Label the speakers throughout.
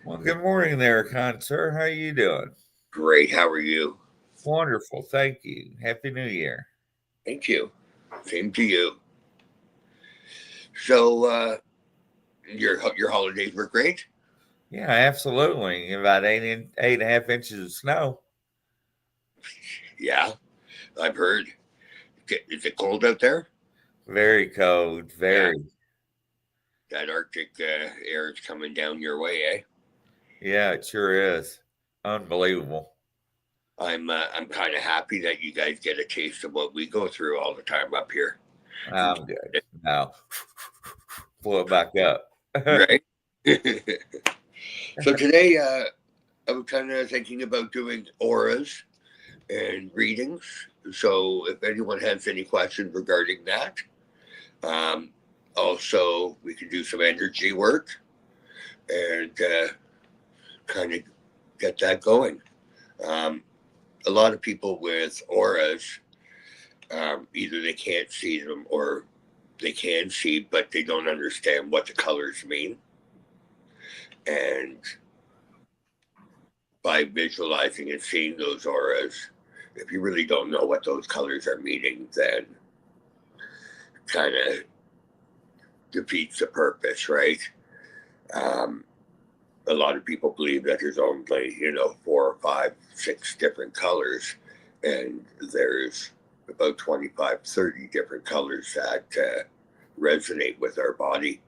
Speaker 1: Well, good morning there, sir. How you doing?
Speaker 2: Great. How are you?
Speaker 1: Wonderful. Thank you. Happy New Year.
Speaker 2: Thank you. Same to you. So, your holidays were great.
Speaker 1: Yeah, absolutely. About 8.5 inches of snow.
Speaker 2: Yeah, I've heard. Is it cold out there?
Speaker 1: Very cold.
Speaker 2: Yeah,
Speaker 1: Very.
Speaker 2: that Arctic air is coming down your way, eh?
Speaker 1: Yeah, it sure is. Unbelievable.
Speaker 2: I'm kind of happy that you guys get a taste of what we go through all the time up here.
Speaker 1: I'm good. Now, pull it back up.
Speaker 2: Right. So today, I was kind of thinking about doing auras and readings. So if anyone has any questions regarding that, um, also we can do some energy work and kind of get that going. Um, a lot of people with auras, either they can't see them or they can see, but they don't understand what the colors mean. And by visualizing and seeing those auras, if you really don't know what those colors are meaning, then kind of defeats the purpose, right? Um, a lot of people believe that there's only, 4 or 5, 6 different colors, and there's about 25, 30 different colors that resonate with our body,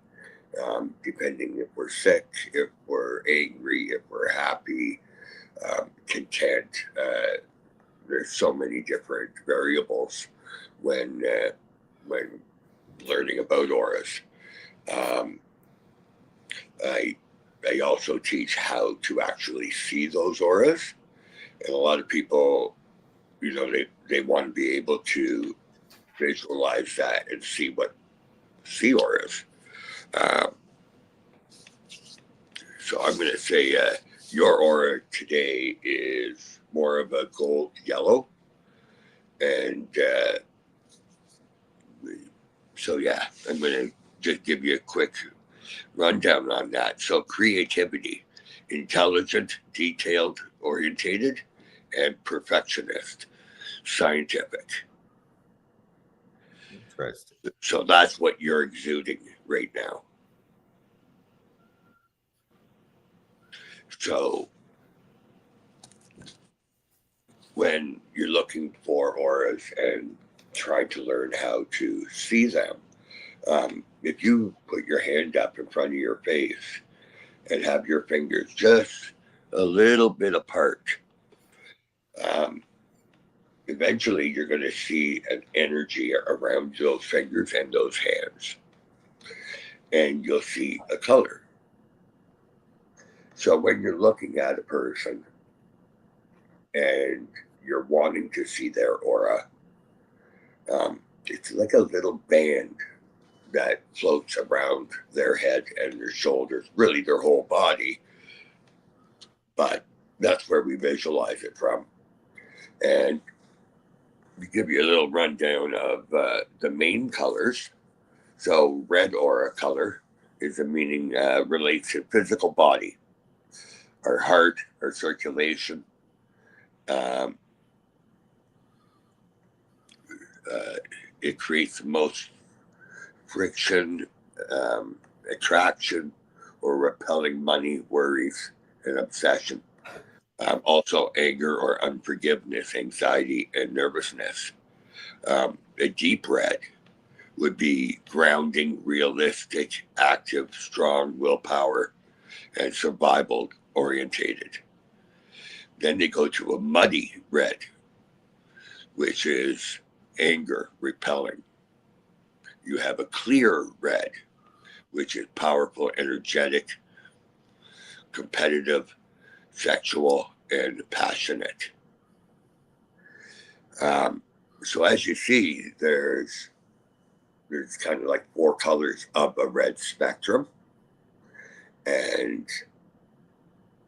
Speaker 2: depending if we're sick, if we're angry, if we're happy, content. There's so many different variables when learning about auras. Um, I I also teach how to actually see those auras, and a lot of people, they want to be able to visualize that and see auras. Um, so I'm going to say your aura today is more of a gold yellow, and so yeah, I'm going to just give you a quick rundown on that. So creativity, intelligent, detailed, orientated, and perfectionist, scientific.
Speaker 1: Interesting.
Speaker 2: So that's what you're exuding right now. So when you're looking for auras and trying to learn how to see them, if you put your hand up in front of your face and have your fingers just a little bit apart, um, eventually you're going to see an energy around those fingers and those hands, and you'll see a color. So when you're looking at a person and you're wanting to see their aura, it's like a little band that floats around their head and their shoulders, really their whole body. But that's where we visualize it from. And to give you a little rundown of the main colors. So red aura color is a meaning relates to physical body, our heart, our circulation. Um, it creates the most friction, attraction, or repelling money, worries, and obsession. Also, anger or unforgiveness, anxiety, and nervousness. A deep red would be grounding, realistic, active, strong willpower, and survival orientated. Then they go to a muddy red, which is anger, repelling. You have a clear red, which is powerful, energetic, competitive, sexual, and passionate. So as you see, there's kind of like 4 colors of a red spectrum, and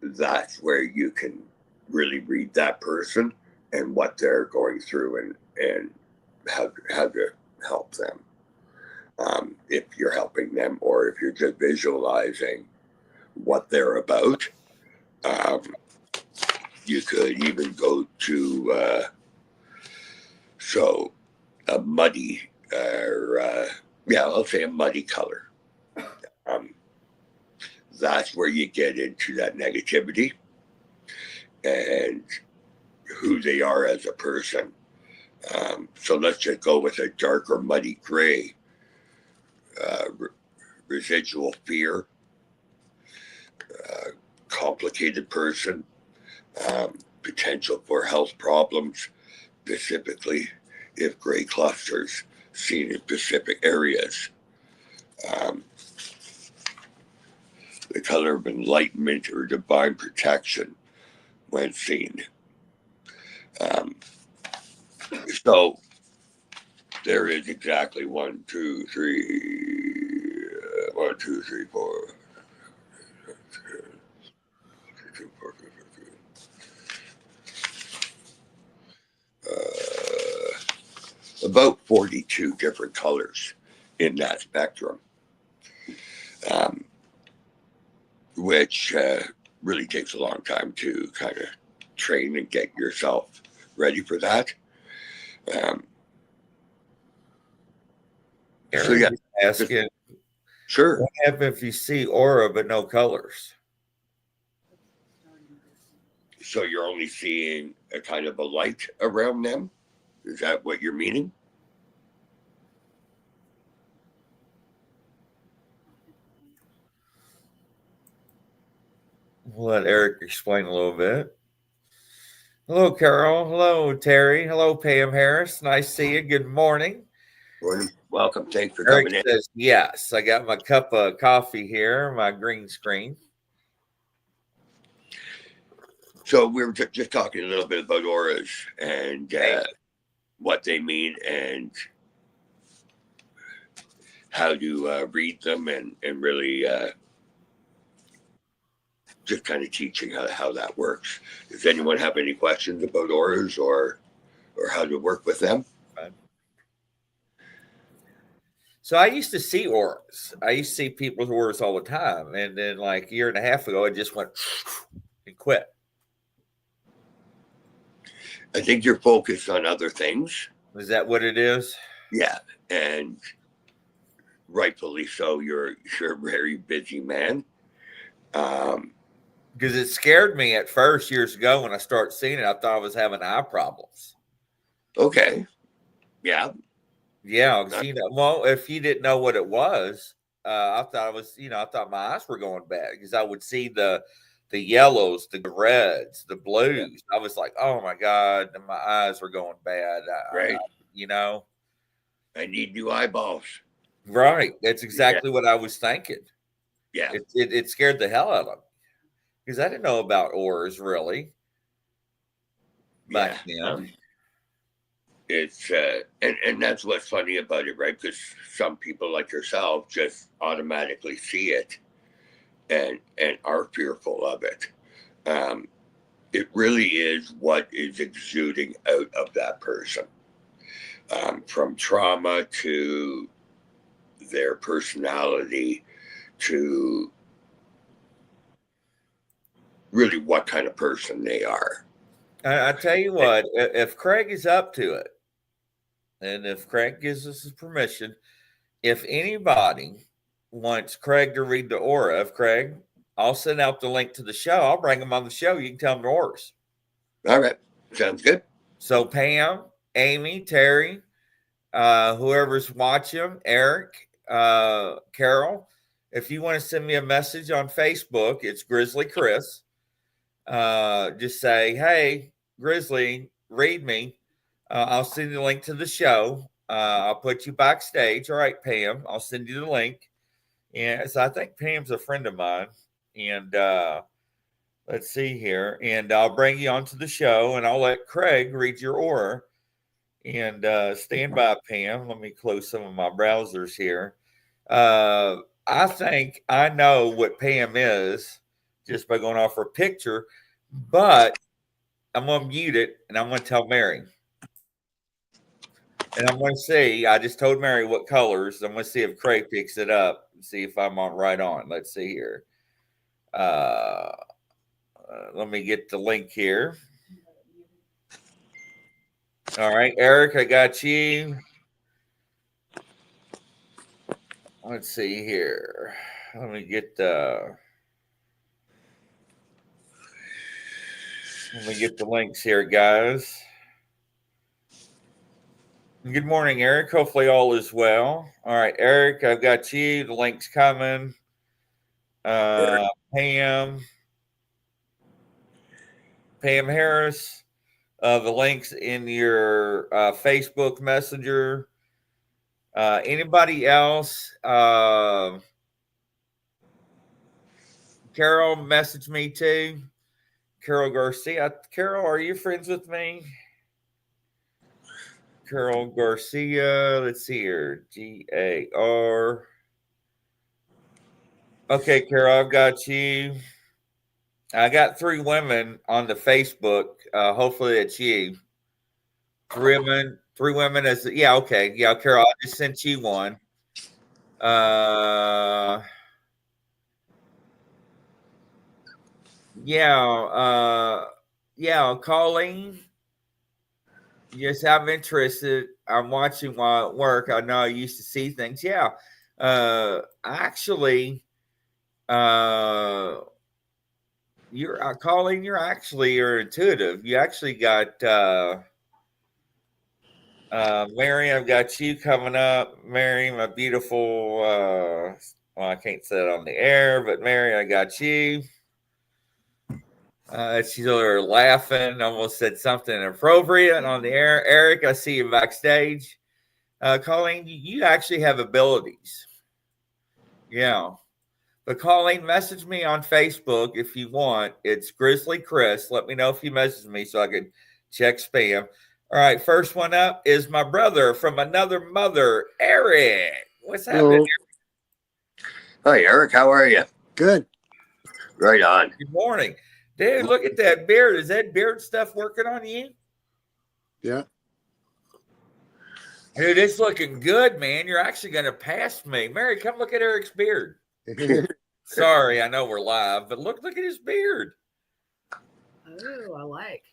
Speaker 2: that's where you can really read that person and what they're going through and how to help them. If you're helping them or if you're just visualizing what they're about, you could even go to so a muddy I'll say a muddy color. That's where you get into that negativity and who they are as a person. So let's just go with a darker muddy gray. Residual fear, complicated person, potential for health problems, specifically if gray clusters seen in specific areas. The color of enlightenment or divine protection when seen. So there is exactly 1, 2, 3, 1, 2, 3, 4. About 42 different colors in that spectrum, which really takes a long time to kind of train and get yourself ready for that.
Speaker 1: So yeah, asking,
Speaker 2: sure.
Speaker 1: What happens if you see aura but no colors?
Speaker 2: So you're only seeing a kind of a light around them? Is that what you're meaning?
Speaker 1: We'll let Eric explain a little bit. Hello, Carol. Hello, Terry. Hello, Pam Harris. Nice to see you. Good morning.
Speaker 2: Morning. Welcome. Thanks for
Speaker 1: Eric
Speaker 2: coming in.
Speaker 1: says, yes, I got my cup of coffee here, my green screen.
Speaker 2: So we were just talking a little bit about auras and what they mean and how to read them and really just kind of teaching how that works. Does anyone have any questions about auras or how to work with them?
Speaker 1: So I used to see auras. I used to see people's auras all the time. And then like a year and a half ago, it just went and quit.
Speaker 2: I think you're focused on other things.
Speaker 1: Is that what it is?
Speaker 2: Yeah. And rightfully so. You're a very busy man.
Speaker 1: Because it scared me at first years ago when I started seeing it. I thought I was having eye problems.
Speaker 2: Okay. Yeah.
Speaker 1: Yeah. Well, if you didn't know what it was, I thought I thought my eyes were going bad because I would see the yellows, the reds, the blues. I was like, oh my God, my eyes were going bad.
Speaker 2: Right.
Speaker 1: I
Speaker 2: need new eyeballs.
Speaker 1: Right. That's exactly what I was thinking.
Speaker 2: Yeah.
Speaker 1: It scared the hell out of me because I didn't know about auras really back then.
Speaker 2: It's and that's what's funny about it, right? Because some people like yourself just automatically see it and are fearful of it. It really is what is exuding out of that person, from trauma to their personality to really what kind of person they are.
Speaker 1: I tell you what, if Craig is up to it, and if Craig gives us his permission, if anybody wants Craig to read the aura of Craig, I'll send out the link to the show. I'll bring him on the show. You can tell him the auras.
Speaker 2: All right. Sounds good.
Speaker 1: So Pam, Amy, Terry, whoever's watching, Eric, Carol, if you want to send me a message on Facebook, it's Grizzly Chris. Just say, hey, Grizzly, read me. I'll send you the link to the show. I'll put you backstage. All right, Pam, I'll send you the link. And so I think Pam's a friend of mine. And let's see here. And I'll bring you onto the show and I'll let Craig read your aura. And stand by, Pam. Let me close some of my browsers here. I think I know what Pam is just by going off her picture, but I'm going to mute it and I'm going to tell Mary. And I'm going to see, I just told Mary what colors. I'm going to see if Craig picks it up and see if I'm on right on. Let's see here. Let me get the link here. All right, Eric, I got you. Let's see here. Let me get the links here, guys. Good morning, Eric. Hopefully all is well. All right, Eric, I've got you. The link's coming. Pam Harris. The link's in your Facebook Messenger. Anybody else? Carol messaged me too. Carol Garcia. Carol, are you friends with me? Carol Garcia. Let's see here. Gar. Okay, Carol, I've got you. I got 3 women on the Facebook. Hopefully it's you. 3 women as yeah, okay. Yeah, Carol, I just sent you one. Colleen. Yes, I'm interested. I'm watching while at work. I know I used to see things. Yeah. Actually, you're Colleen, you're intuitive. You actually got Mary, I've got you coming up. Mary, my beautiful well, I can't say it on the air, but Mary, I got you. She's over laughing, almost said something inappropriate on the air. Eric, I see you backstage. Colleen, you actually have abilities. Yeah. But Colleen, message me on Facebook if you want. It's Grizzly Chris. Let me know if you message me so I can check spam. All right, first one up is my brother from another mother, Eric. What's happening, Eric?
Speaker 2: Hi, Eric. How are you?
Speaker 3: Good.
Speaker 2: Right on.
Speaker 1: Good morning. Dude, look at that beard. Is that beard stuff working on you?
Speaker 3: Yeah.
Speaker 1: Dude, it's looking good, man. You're actually going to pass me. Mary, come look at Eric's beard. Sorry, I know we're live, but look at his beard.
Speaker 4: Oh, I like.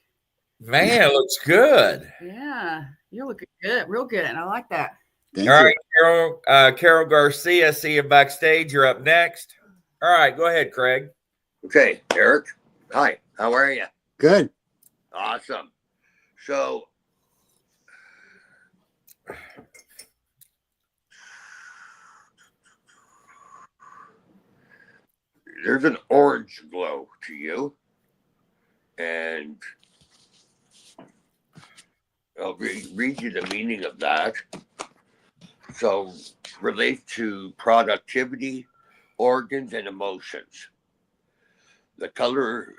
Speaker 1: Man, it looks good.
Speaker 4: Yeah, you're looking good, real good, and I like that.
Speaker 3: Thank
Speaker 1: All
Speaker 3: you.
Speaker 1: right, Carol Garcia, see you backstage. You're up next. All right, go ahead, Craig.
Speaker 2: Okay, Eric. Hi, how are you?
Speaker 3: Good.
Speaker 2: Awesome. So, there's an orange glow to you, and I'll read you the meaning of that. So, relates to productivity, organs, and emotions. The color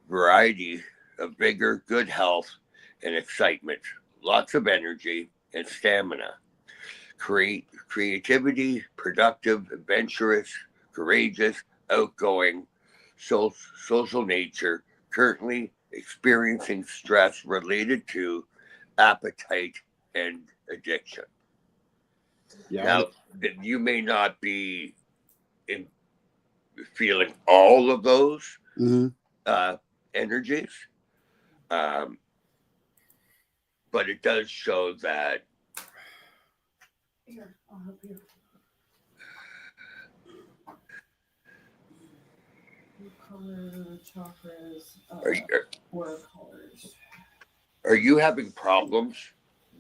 Speaker 2: variety of vigor, good health, and excitement. Lots of energy and stamina. Creativity, productive, adventurous, courageous, outgoing, social nature. Currently experiencing stress related to appetite and addiction.
Speaker 3: Yeah.
Speaker 2: Now, you may not be in feeling all of those
Speaker 3: Mm-hmm.
Speaker 2: energies. But it does show that
Speaker 4: Here, I'll help you. Color chakras or colors.
Speaker 2: are you having problems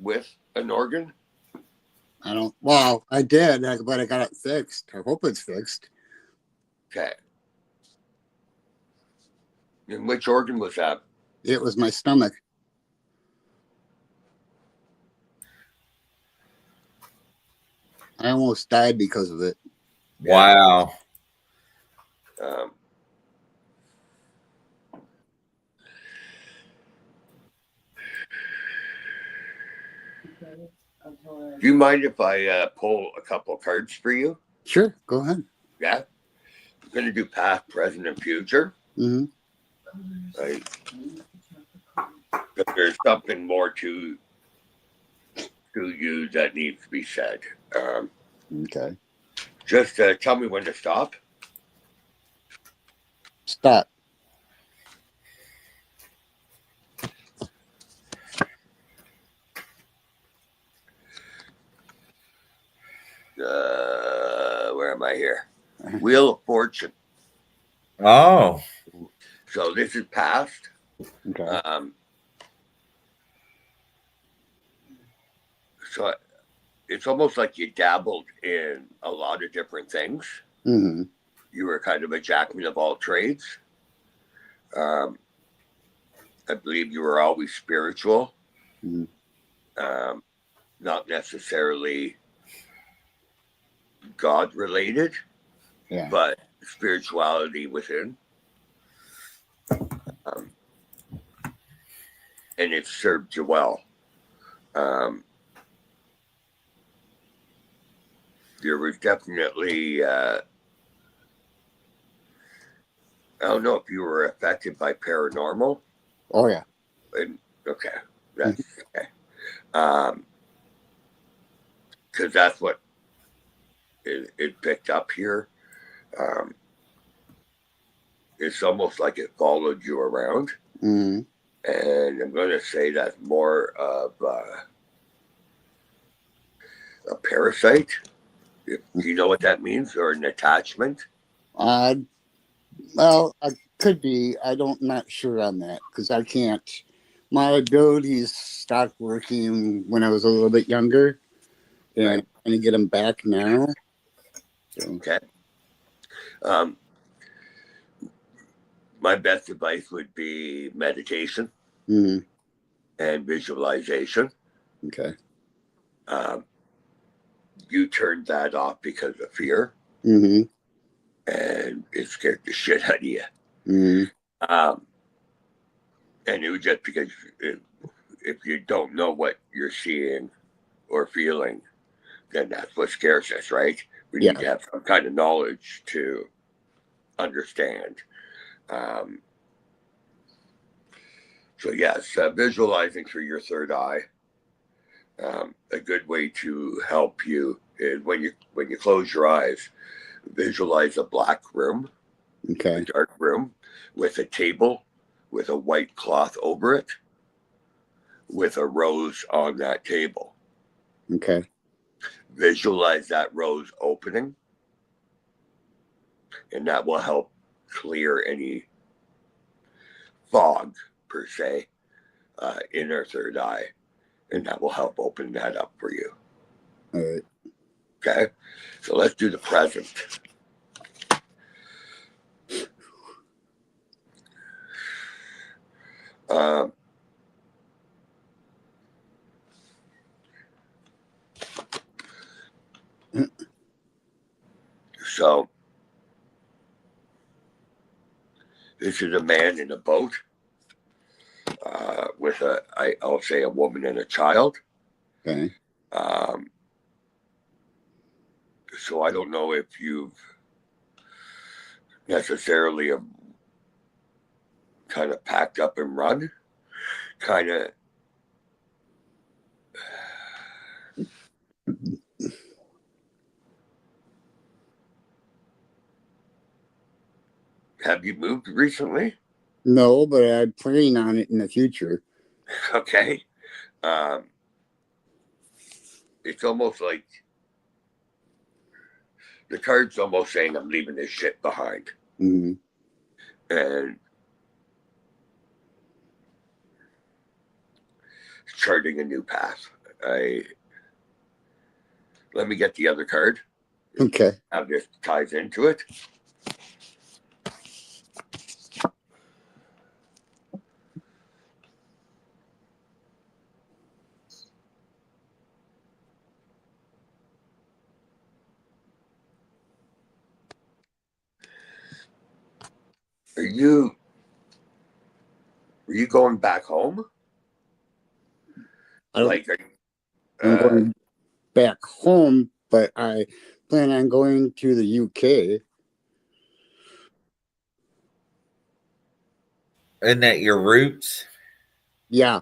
Speaker 2: with an organ?
Speaker 3: I don't. Well, I did, but I got it fixed. I hope it's fixed.
Speaker 2: Okay. And which organ was that?
Speaker 3: It was my stomach. I almost died because of it.
Speaker 1: Wow.
Speaker 2: Um, do you mind if I pull a couple cards for you?
Speaker 3: Sure, go ahead.
Speaker 2: Yeah. I'm going to do past, present, and future.
Speaker 3: Mm-hmm.
Speaker 2: Right. But there's something more to you that needs to be said.
Speaker 3: Okay.
Speaker 2: Just tell me when to stop.
Speaker 3: Stop.
Speaker 2: Where am I here? Wheel of Fortune.
Speaker 1: Oh.
Speaker 2: So this is past.
Speaker 3: Okay.
Speaker 2: So it's almost like you dabbled in a lot of different things.
Speaker 3: Mm-hmm.
Speaker 2: You were kind of a jackman of all trades. I believe you were always spiritual.
Speaker 3: Mm-hmm.
Speaker 2: Not necessarily God related,
Speaker 3: Yeah.
Speaker 2: but spirituality within. And it served you well. There was definitely, I don't know if you were affected by paranormal.
Speaker 3: Oh yeah.
Speaker 2: Okay, that's okay. Because that's what it picked up here. It's almost like it followed you around.
Speaker 3: Mm-hmm.
Speaker 2: And I'm going to say that's more of a parasite. If you know what that means, or an attachment.
Speaker 3: Well, I could be. Not sure on that because I can't. My abilities stopped working when I was a little bit younger, and
Speaker 2: Right.
Speaker 3: I'm trying to get them back now. So.
Speaker 2: Okay. My best advice would be meditation and visualization.
Speaker 3: Okay.
Speaker 2: You turned that off because of fear,
Speaker 3: Mm-hmm.
Speaker 2: and it scared the shit out of you.
Speaker 3: Mm-hmm.
Speaker 2: And it was just because if you don't know what you're seeing or feeling, then that's what scares us, right? We need to have some kind of knowledge to understand. So yes, visualizing through your third eye. A good way to help you is when you close your eyes, visualize a black room,
Speaker 3: Okay.
Speaker 2: a dark room, with a table with a white cloth over it, with a rose on that table.
Speaker 3: Okay.
Speaker 2: Visualize that rose opening, and that will help clear any fog, per se, in our third eye, and that will help open that up for you.
Speaker 3: All right.
Speaker 2: Okay, so let's do the present. So this is a man in a boat with I'll say a woman and a child.
Speaker 3: Okay.
Speaker 2: So I don't know if you've necessarily kind of packed up and run, kind of. Have you moved recently?
Speaker 3: No, but I'm planning on it in the future.
Speaker 2: Okay. It's almost like the card's almost saying I'm leaving this shit behind.
Speaker 3: Mm-hmm.
Speaker 2: And charting a new path. Let me get the other card.
Speaker 3: Okay.
Speaker 2: How this ties into it. Are you going back home?
Speaker 3: I'm going back home, but I plan on going to the UK.
Speaker 1: Isn't that your roots?
Speaker 3: Yeah,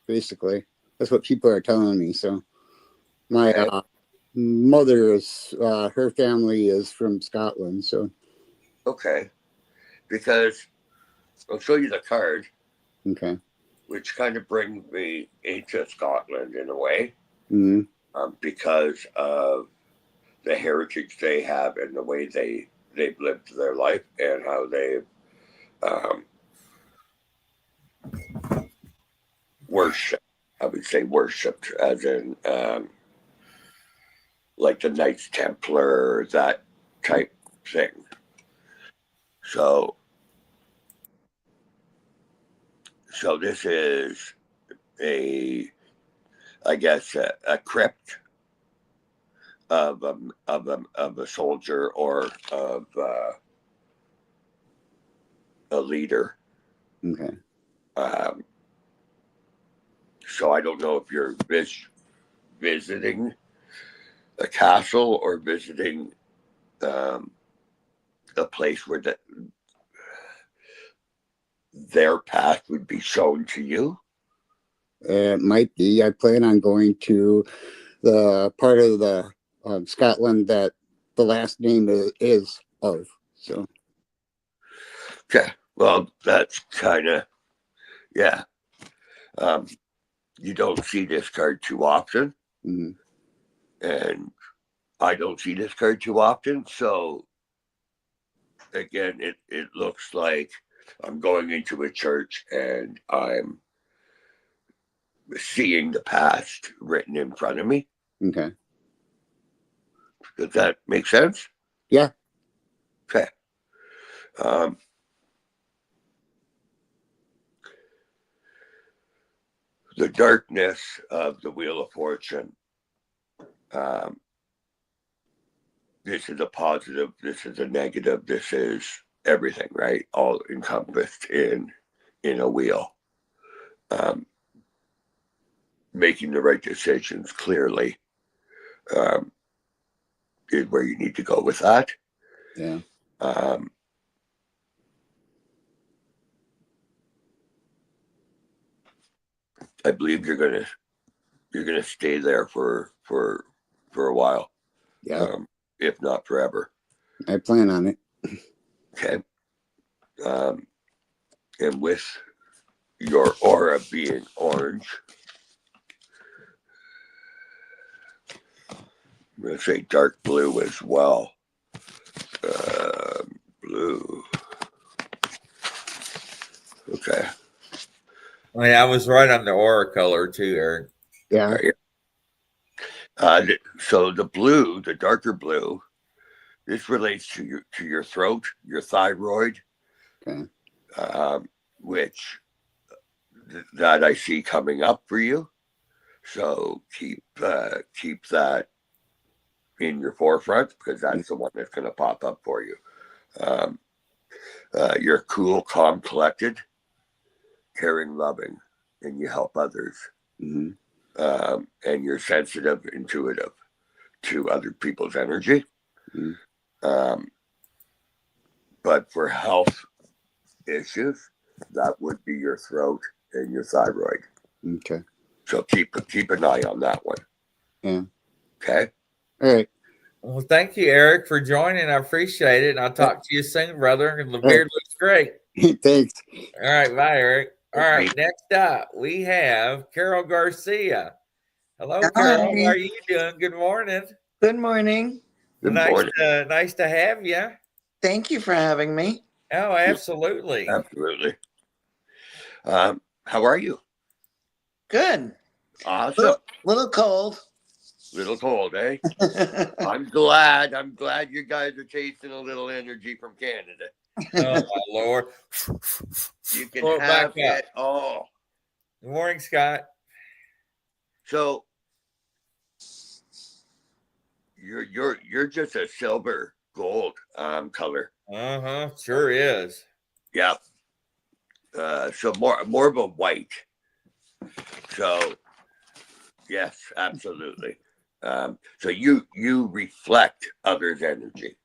Speaker 3: basically. That's what people are telling me. So my mother is, her family is from Scotland. So.
Speaker 2: Okay. Because I'll show you the card.
Speaker 3: Okay.
Speaker 2: Which kind of brings me into Scotland in a way.
Speaker 3: Mm-hmm.
Speaker 2: Because of the heritage they have and the way they've lived their life and how they've worshipped. I would say worshipped, as in like the Knights Templar, that type thing. So this is I guess a crypt of a soldier or of a leader.
Speaker 3: Okay.
Speaker 2: So I don't know if you're visiting a castle or visiting a place where their path would be shown to you.
Speaker 3: It might be. I plan on going to the part of the Scotland that the last name is of. So.
Speaker 2: Okay. Well, that's kind of, yeah. You don't see this card too often.
Speaker 3: Mm-hmm.
Speaker 2: And I don't see this card too often. So, again, it looks like I'm going into a church and I'm seeing the past written in front of me.
Speaker 3: Okay.
Speaker 2: Does that make sense?
Speaker 3: Yeah.
Speaker 2: Okay. The darkness of the Wheel of Fortune. This is a positive. This is a negative. This is everything, right? All encompassed in a wheel. Making the right decisions clearly is where you need to go with that.
Speaker 3: Yeah.
Speaker 2: I believe you're gonna stay there for a while.
Speaker 3: Yeah.
Speaker 2: If not forever.
Speaker 3: I plan on it.
Speaker 2: Okay. And with your aura being orange, I'm going to say dark blue as well. Blue. Okay.
Speaker 1: I mean, I was right on the aura color too, Eric.
Speaker 3: Yeah.
Speaker 2: So the blue, the darker blue, this relates to your throat, your thyroid,
Speaker 3: Okay.
Speaker 2: which that I see coming up for you. So keep that in your forefront because that's the one that's going to pop up for you. You're cool, calm, collected, caring, loving, and you help others.
Speaker 3: Mm-hmm.
Speaker 2: And you're sensitive, intuitive to other people's energy.
Speaker 3: Mm-hmm.
Speaker 2: But for health issues, that would be your throat and your thyroid.
Speaker 3: Okay.
Speaker 2: So keep an eye on that one.
Speaker 3: Yeah.
Speaker 2: Okay.
Speaker 3: All right.
Speaker 1: Well, thank you, Eric, for joining. I appreciate it. And I'll talk to you soon, brother. And the beard looks great.
Speaker 3: Thanks.
Speaker 1: All right, bye, Eric. All
Speaker 2: Okay.
Speaker 1: right, next up we have Carol Garcia. Hello, Carol. How
Speaker 5: Hi.
Speaker 1: are you doing? Good morning.
Speaker 5: Good morning.
Speaker 2: Good
Speaker 1: Nice
Speaker 2: morning.
Speaker 1: nice to have you.
Speaker 5: Thank you for having me.
Speaker 1: Oh, absolutely.
Speaker 2: Absolutely. How are you?
Speaker 5: Good.
Speaker 2: Awesome.
Speaker 5: Little cold.
Speaker 2: Little cold, eh? I'm glad you guys are tasting a little energy from Canada.
Speaker 1: Oh my Lord.
Speaker 2: You can
Speaker 1: Pull it
Speaker 2: have
Speaker 1: back up.
Speaker 2: it all.
Speaker 1: Good morning, Scott.
Speaker 2: So you're just a silver gold color.
Speaker 1: Uh-huh. Sure is.
Speaker 2: Yeah. So more of a white. So yes, absolutely. So you reflect others' energy.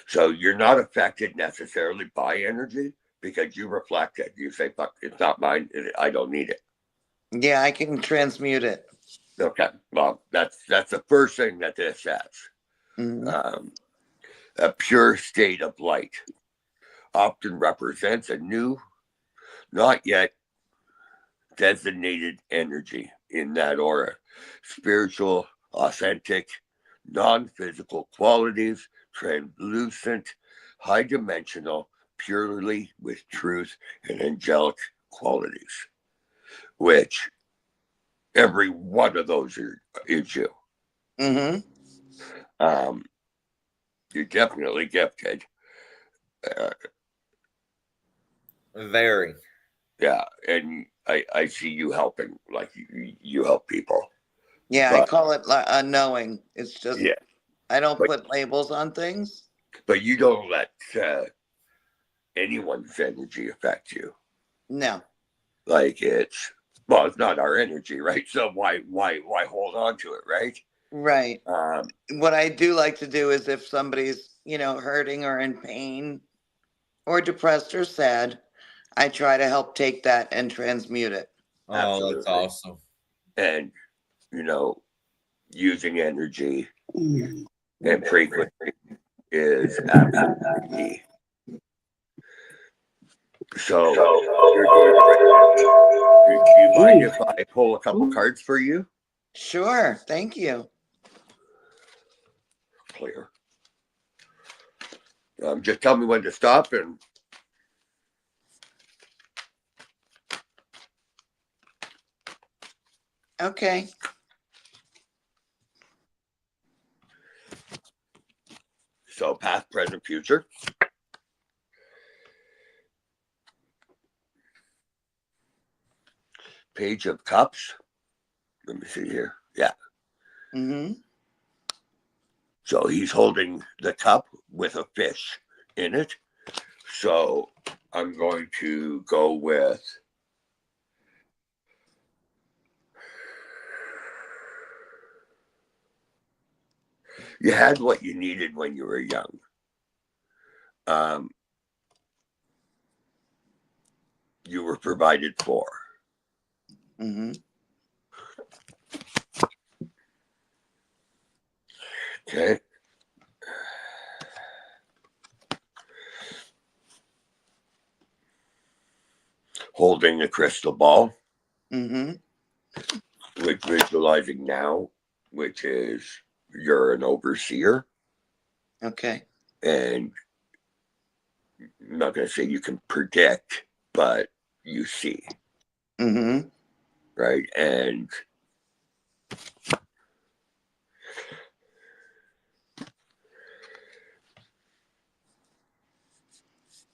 Speaker 2: So you're not affected necessarily by energy because you reflect it. You say, "Fuck, it's not mine. I don't need it."
Speaker 5: Yeah, I can transmute it.
Speaker 2: Okay. Well, that's the first thing that this says.
Speaker 5: Mhm.
Speaker 2: A pure state of light often represents a new, not yet designated energy in that aura. Spiritual, authentic, non-physical qualities, translucent, high dimensional, purely with truth and angelic qualities, which every one of those is you.
Speaker 5: Mhm.
Speaker 2: You're definitely gifted.
Speaker 1: Very.
Speaker 2: Yeah, and I see you helping, like you help people.
Speaker 5: Yeah, I
Speaker 2: But
Speaker 5: call it knowing. It's just
Speaker 2: yeah,
Speaker 5: I don't
Speaker 2: but
Speaker 5: put labels on things.
Speaker 2: you don't let anyone's energy affect you.
Speaker 5: No.
Speaker 2: Like it's not our energy, right? So why hold on to it, right?
Speaker 5: Right.
Speaker 2: Um,
Speaker 5: What I do like to do is if somebody's, hurting or in pain or depressed or sad, I try to help take that and transmute it.
Speaker 1: Oh, that's
Speaker 2: absolutely.
Speaker 1: awesome.
Speaker 2: And using energy and frequency is absolutely key. So you're doing great. Do you mind if I pull a couple cards for you?
Speaker 5: Sure. Thank you.
Speaker 2: Clear. Just tell me when to stop and
Speaker 5: Okay.
Speaker 2: so past, present, future. Page of Cups. Let me see here. Yeah.
Speaker 5: Mm-hmm.
Speaker 2: So he's holding the cup with a fish in it. So I'm going to go with you had what you needed when you were young. You were provided for.
Speaker 5: Mm-hmm.
Speaker 2: Okay. Holding a crystal ball.
Speaker 5: Mm-hmm.
Speaker 2: With visualizing now, which is you're an overseer.
Speaker 5: Okay.
Speaker 2: And I'm not going to say you can predict, but you see.
Speaker 5: Mm-hmm.
Speaker 2: Right. And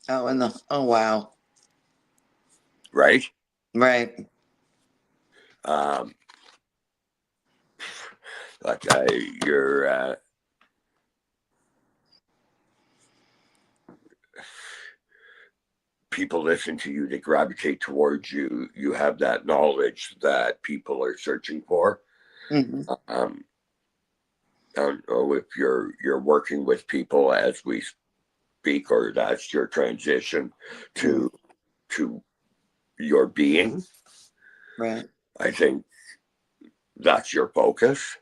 Speaker 5: Oh wow.
Speaker 2: right.
Speaker 5: Right.
Speaker 2: Um, like you're people listen to you, they gravitate towards you. You have that knowledge that people are searching for.
Speaker 5: Mm-hmm.
Speaker 2: I don't know if you're working with people as we speak, or that's your transition to your being.
Speaker 5: Right.
Speaker 2: I think that's your focus.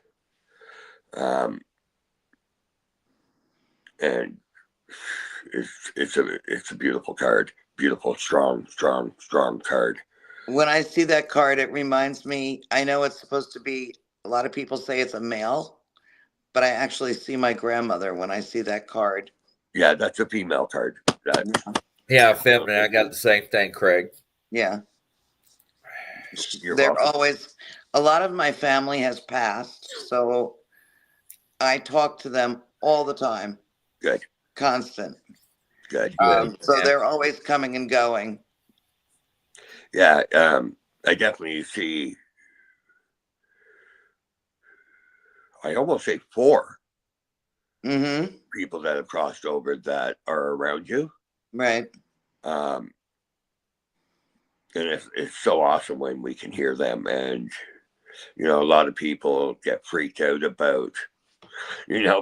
Speaker 2: And it's a beautiful card. Beautiful, strong card.
Speaker 5: When I see that card, it reminds me, I know it's supposed to be, a lot of people say it's a male, but I actually see my grandmother when I see that card.
Speaker 2: Yeah, that's a female card.
Speaker 1: Yeah, feminine. I got the same thing, Craig.
Speaker 5: Yeah.
Speaker 2: You're
Speaker 5: They're
Speaker 2: welcome.
Speaker 5: always, a lot of my family has passed, so I talk to them all the time.
Speaker 2: Good.
Speaker 5: Constant.
Speaker 2: Good.
Speaker 5: So they're always coming and going.
Speaker 2: Yeah, I definitely see, I almost say 4 people that have crossed over that are around you.
Speaker 5: Right.
Speaker 2: And it's so awesome when we can hear them. And, a lot of people get freaked out about,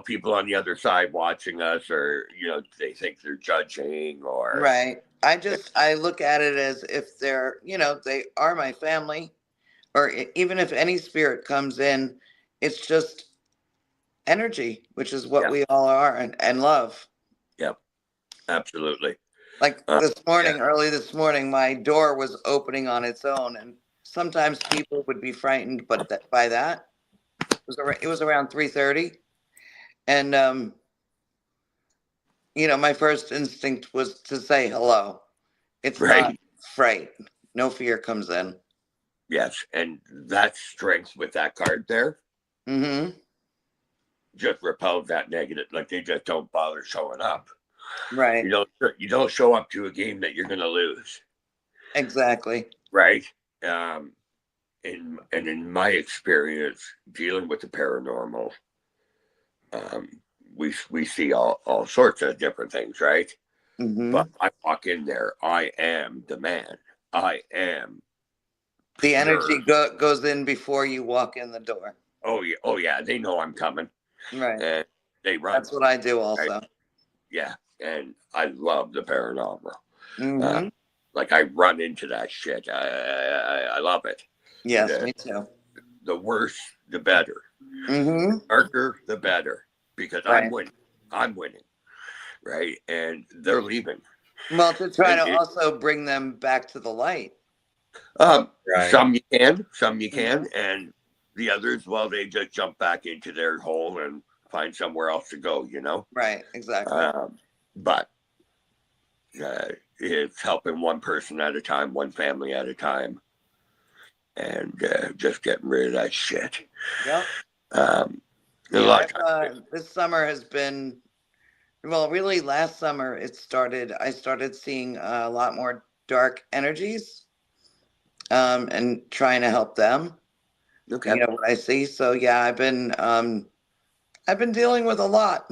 Speaker 2: people on the other side watching us, or, they think they're judging or.
Speaker 5: Right. I look at it as if they're, they are my family, or even if any spirit comes in, it's just energy, which is what we all are and love.
Speaker 2: Yep. Absolutely.
Speaker 5: Like early this morning, my door was opening on its own, and sometimes people would be frightened, but by that, it was around 3:30, and my first instinct was to say hello. It's not fright. No fear comes in.
Speaker 2: Yes, and that strength with that card there just repels that negative. Like, they just don't bother showing up.
Speaker 5: Right.
Speaker 2: You don't show up to a game that you're going to lose.
Speaker 5: Exactly.
Speaker 2: Right. In my experience dealing with the paranormal, we see all sorts of different things, right? But I walk in there, I am the man. I am.
Speaker 5: The energy goes in before you walk in the door.
Speaker 2: Oh yeah, they know I'm coming.
Speaker 5: Right.
Speaker 2: And they run.
Speaker 5: That's what I do also.
Speaker 2: Right? Yeah, and I love the paranormal. Like, I run into that shit. I love it.
Speaker 5: Yes, me too.
Speaker 2: The worse, the better. The darker, the better. Because I'm winning. Right? And they're leaving.
Speaker 5: Well, to try to also bring them back to the light.
Speaker 2: Some you can, and the others, well, they just jump back into their hole and find somewhere else to go,
Speaker 5: Right, exactly.
Speaker 2: But it's helping one person at a time, one family at a time, and just getting rid of that shit.
Speaker 5: Yep. This summer has been, well, really last summer I started seeing a lot more dark energies, and trying to help them.
Speaker 2: Okay.
Speaker 5: What I see. So yeah, I've been dealing with a lot.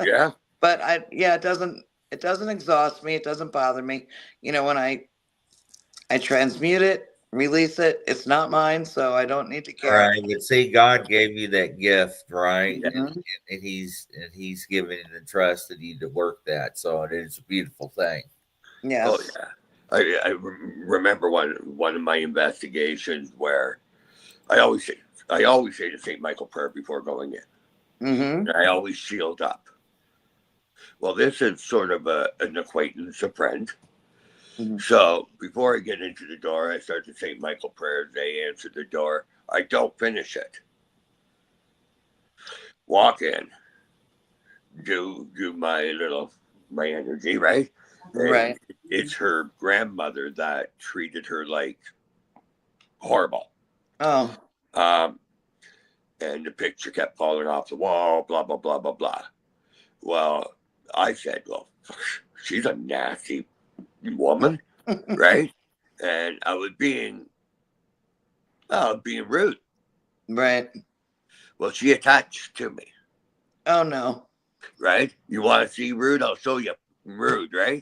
Speaker 2: Yeah.
Speaker 5: But it doesn't exhaust me. It doesn't bother me. When I transmute it, release it, it's not mine, so I don't need to care.
Speaker 1: Right. But see, God gave you that gift, right?
Speaker 5: Mm-hmm.
Speaker 1: And he's given you the trust that you to work that. So it is a beautiful thing.
Speaker 5: Yes.
Speaker 2: Oh yeah. I remember one of my investigations where I always say the St. Michael prayer before going in.
Speaker 5: Mm-hmm.
Speaker 2: I always shield up. Well, this is sort of an acquaintance, a friend. Mm-hmm. So before I get into the door, I start the St. Michael prayer. They answer the door. I don't finish it. Walk in. Do my energy, right?
Speaker 5: Right.
Speaker 2: And it's her grandmother that treated her like horrible.
Speaker 5: Oh.
Speaker 2: And the picture kept falling off the wall, blah, blah, blah, blah, blah. Well, I said, well, she's a nasty woman, right? And I was being rude.
Speaker 5: Right.
Speaker 2: Well, she attached to me.
Speaker 5: Oh, no.
Speaker 2: Right? You want to see rude? I'll show you rude, right?